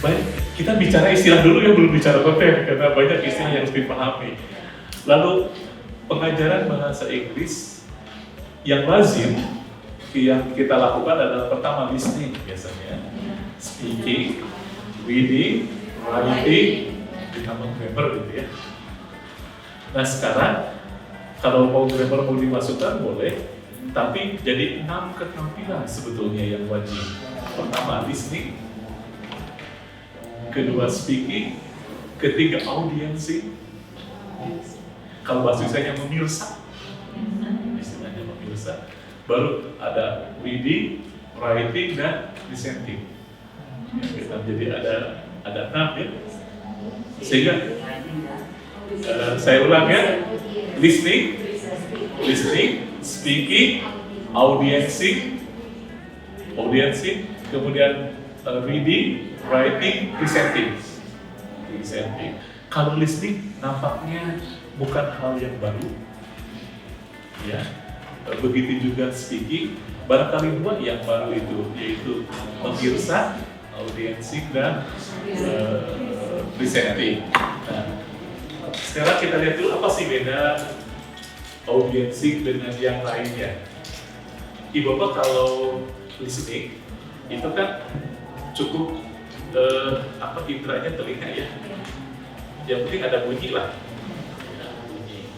Baik, kita bicara istilah dulu ya, belum bicara konten, karena banyak istilah yang harus dipahami. Lalu, pengajaran bahasa Inggris yang lazim yang kita lakukan adalah pertama listening biasanya, speaking, reading, writing, ditambah grammar gitu ya. Nah sekarang, kalau mau grammar mau dimasukkan boleh, tapi jadi 6 keterampilan sebetulnya yang wajib. Pertama listening, kedua speaking, ketiga audiensing, kalau bahasa Inggrisnya memirsa, istilahnya memirsa, baru ada reading, writing, dan listening. Ya, jadi ada 6 ya. Sehingga saya ulang ya, listening, speaking, audiensing, kemudian reading, writing, presenting. Kalau listening nampaknya bukan hal yang baru, ya. Begitu juga speaking, barangkali 2 yang baru itu, yaitu mengirsa, audiensing, dan presenting. Nah, sekarang kita lihat dulu apa sih beda audiensing dengan yang lainnya. Ibu Bapak kalau listening itu kan cukup inderanya telinga ya. Yang penting ada bunyi lah. Bunyi.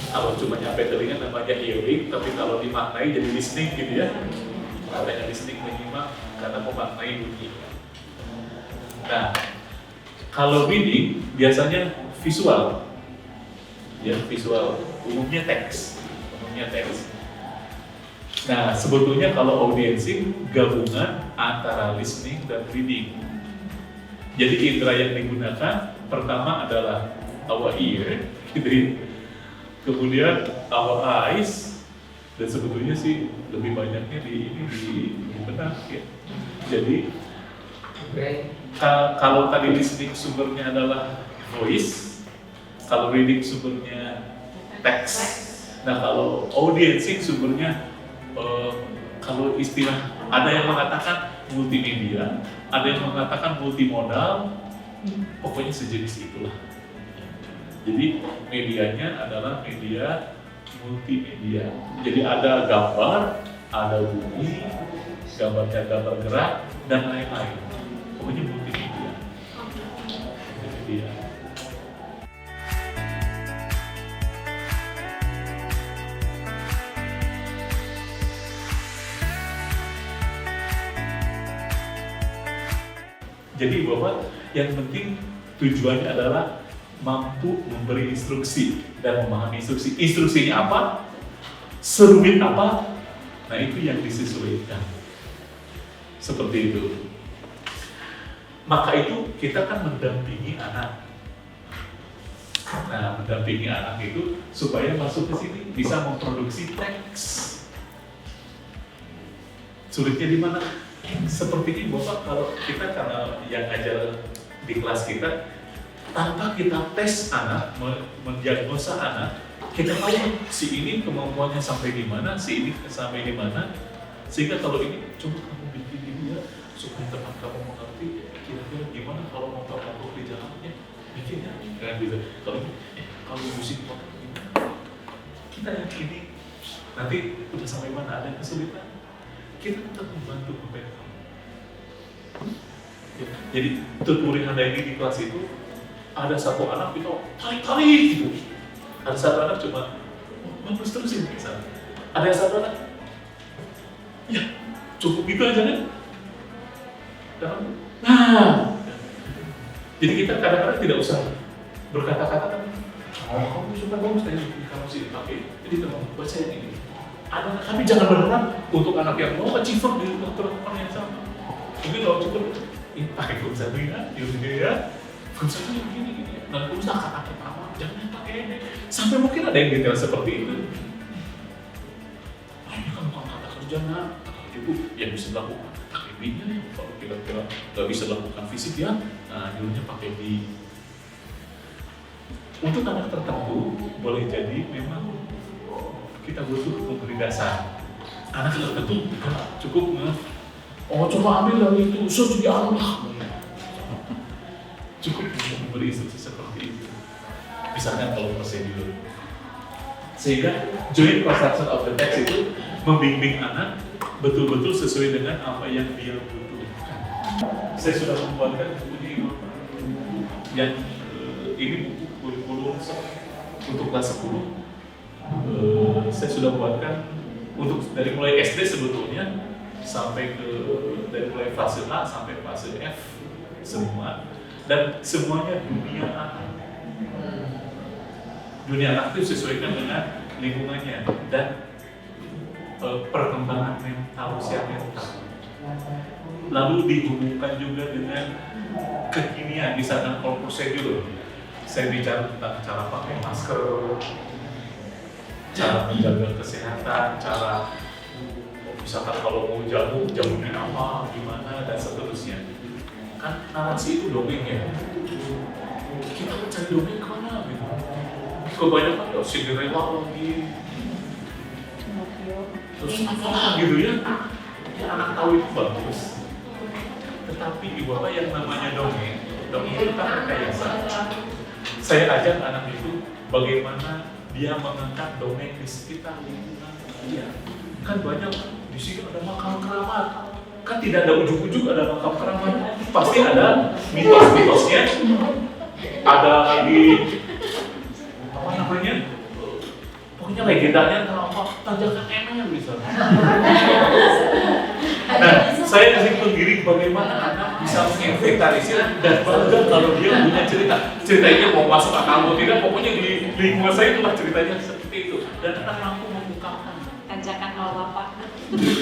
Kalau cuma nyampe telinga namanya hearing, tapi kalau dimaknai jadi listening gitu ya. Adanya listening menyimak karena memaknai bunyi. Nah, kalau reading biasanya visual, ya visual, umumnya teks. Nah, sebetulnya kalau audiensing gabungan antara listening dan reading. Jadi indera yang digunakan pertama adalah our ear, gitu ya. Kemudian our eyes, dan sebetulnya sih lebih banyaknya di benak ya. Jadi kalau tadi listening sumbernya adalah voice, kalau reading sumbernya teks. Nah kalau audiensing sumbernya kalau istilah ada yang mengatakan multimedia, ada yang mengatakan multimodal, pokoknya sejenis itulah. Jadi medianya adalah media multimedia. Jadi ada gambar, ada bunyi, gambarnya gambar gerak, dan lain-lain. Pokoknya multimedia. Jadi Bapak, yang penting tujuannya adalah mampu memberi instruksi dan memahami instruksi. Instruksinya apa? Serumit apa? Nah itu yang disesuaikan. Seperti itu. Maka itu kita kan mendampingi anak. Nah, mendampingi anak itu supaya masuk ke sini bisa memproduksi teks. Sulitnya di mana? Seperti ini Bapak, kalau kita karena yang ajar di kelas kita, tanpa kita tes anak, mendiagnosa anak, kita tahu si ini kemampuannya sampai di mana, si ini sampai di mana. Sehingga kalau ini coba kamu bikin ini ya, supaya teman kamu mengerti kira-kira gimana kalau mau kamu di jalannya, bikin ya, kan gitu. Kalau ini, kalau musik apa gimana? Kita yakini nanti udah sampai mana ada kesulitan, kita tetap membantu mereka. Ya, jadi tutoring ada ini di kelas itu ada satu anak itu tarik-tarik gitu, ada satu anak cuma bagus terusin misalnya, ada yang satu anak ya cukup gitu aja kan. Nah, jadi kita kadang-kadang tidak usah berkata-kata kan, oh kamu suka bagus tadi kamu sih pakai, jadi kamu baca yang ini. Ada, tapi jangan beneran untuk anak yang mau achiever di pertemuan yang sama. Mungkin kalau cukup ini pakai konsep ya, ya, konsepnya begini, dan kamu usah kata pertama, jangan pakai ini. Sampai mungkin ada yang detail seperti itu. Ini kan bukan kata kerjanya, itu yang bisa dilakukan pakai B-nya nih. Kalau kira-kira nggak bisa dilakukan fisik ya, nah dulunya pakai B. Untuk anak tertentu boleh jadi memang kita butuh memberi dasar. Anak tertentu cukup Oh coba ambil dari itu, so jadi Allah. Cukup untuk memberi instruksi seperti itu. Misalnya kalau prosedur. Sehingga joint construction of the text itu membimbing anak betul-betul sesuai dengan apa yang dia butuhkan. Saya sudah membuatkan buku ini, yang ini buku kurikulum untuk kelas 10. Saya sudah buatkan untuk dari mulai SD sebetulnya sampai ke dari mulai fase A sampai fase F semua, dan semuanya dunia anak. Dunia anak itu disesuaikan dengan lingkungannya dan perkembangan mental, usia mental. Lalu dihubungkan juga dengan kekinian, misalkan kalau prosedur, saya bicara tentang cara pakai masker, cara menjaga kesehatan, cara misalkan kalau mau jamunya apa, gimana, dan seterusnya. Kan narasi itu dongeng ya. Kita mencari dongeng kemana gitu? Kebanyakan ya Cinderella lagi, terus apa gitu ya? Ya anak tahu itu bagus. Tetapi di bawah yang namanya dongeng itu kan rekayasa. Saya ajak anak itu bagaimana dia mengangkat dongeng di sekitar lingkungan dia. Kan banyak di sini ada makam keramat, kan tidak ada ujung-ujung ada makam keramat, pasti ada mitos-mitosnya, ada lagi apa namanya, pokoknya legendanya tentang apa, tanjakan emel misalnya. Nah, saya kesimpul diri bagaimana anak bisa menginventarisir dan bangga kalau dia punya cerita. Ceritanya mau masuk akal atau tidak, pokoknya di lingkungan saya itulah ceritanya seperti itu. Dan anak mampu mengungkapkan. Tanjakan Bapak. Di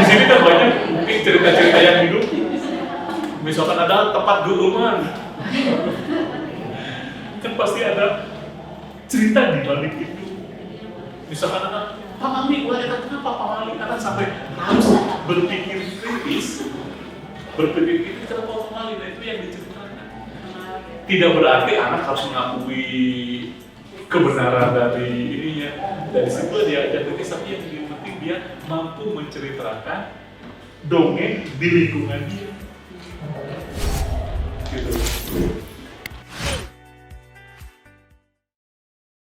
sini kan banyak mungkin cerita-cerita yang hidup. Misalkan ada tempat geruman, kan pasti ada cerita di balik itu. Misalkan anak, Pak Mami, kenapa Pak Mami? Anak sampai harus berpikir kritis, kenapa Pak Mami? Nah itu yang diceritakan. Tidak berarti anak harus mengakui kebenaran dari ininya. Dari situ dia ada kritis, tapi yang penting dia mampu menceritakan dongeng di lingkungan dia.